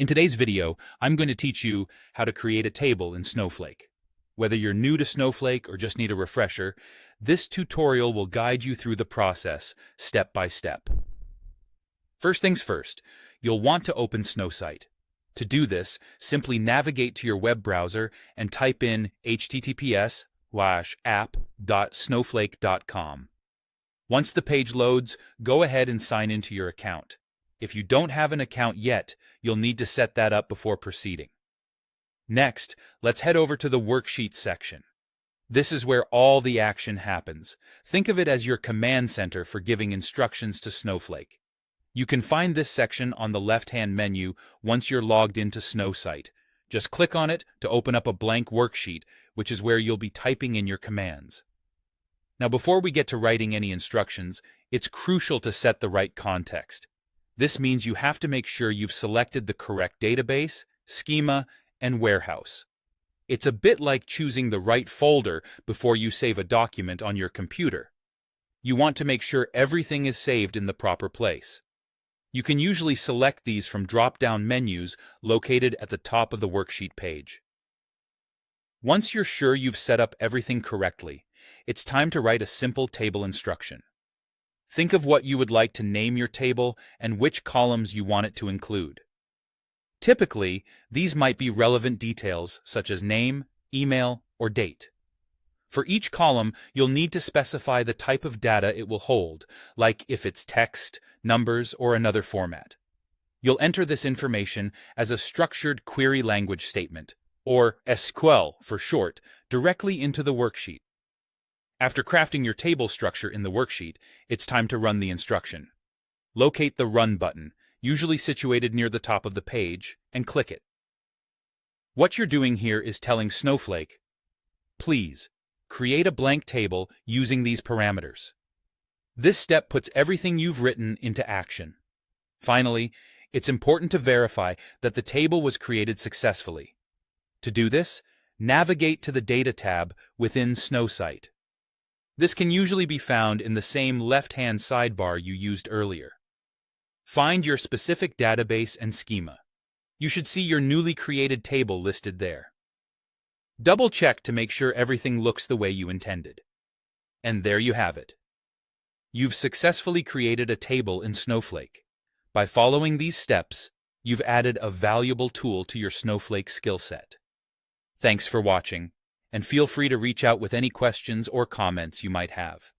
In today's video, I'm going to teach you how to create a table in Snowflake. Whether you're new to Snowflake or just need a refresher, this tutorial will guide you through the process step by step. First things first, you'll want to open Snowsite. To do this, simply navigate to your web browser and type in https://app.snowflake.com. Once the page loads, go ahead and sign into your account. If you don't have an account yet, you'll need to set that up before proceeding. Next, let's head over to the Worksheets section. This is where all the action happens. Think of it as your command center for giving instructions to Snowflake. You can find this section on the left-hand menu once you're logged into Snowsite. Just click on it to open up a blank worksheet, which is where you'll be typing in your commands. Now, before we get to writing any instructions, it's crucial to set the right context. This means you have to make sure you've selected the correct database, schema, and warehouse. It's a bit like choosing the right folder before you save a document on your computer. You want to make sure everything is saved in the proper place. You can usually select these from drop-down menus located at the top of the worksheet page. Once you're sure you've set up everything correctly, it's time to write a simple table instruction. Think of what you would like to name your table and which columns you want it to include. Typically, these might be relevant details such as name, email, or date. For each column, you'll need to specify the type of data it will hold, like if it's text, numbers, or another format. You'll enter this information as a structured query language statement, or SQL for short, directly into the worksheet. After crafting your table structure in the worksheet, it's time to run the instruction. Locate the Run button, usually situated near the top of the page, and click it. What you're doing here is telling Snowflake, please, create a blank table using these parameters. This step puts everything you've written into action. Finally, it's important to verify that the table was created successfully. To do this, navigate to the Data tab within Snowsite. This can usually be found in the same left-hand sidebar you used earlier. Find your specific database and schema. You should see your newly created table listed there. Double-check to make sure everything looks the way you intended. And there you have it. You've successfully created a table in Snowflake. By following these steps, you've added a valuable tool to your Snowflake skill set. Thanks for watching, and feel free to reach out with any questions or comments you might have.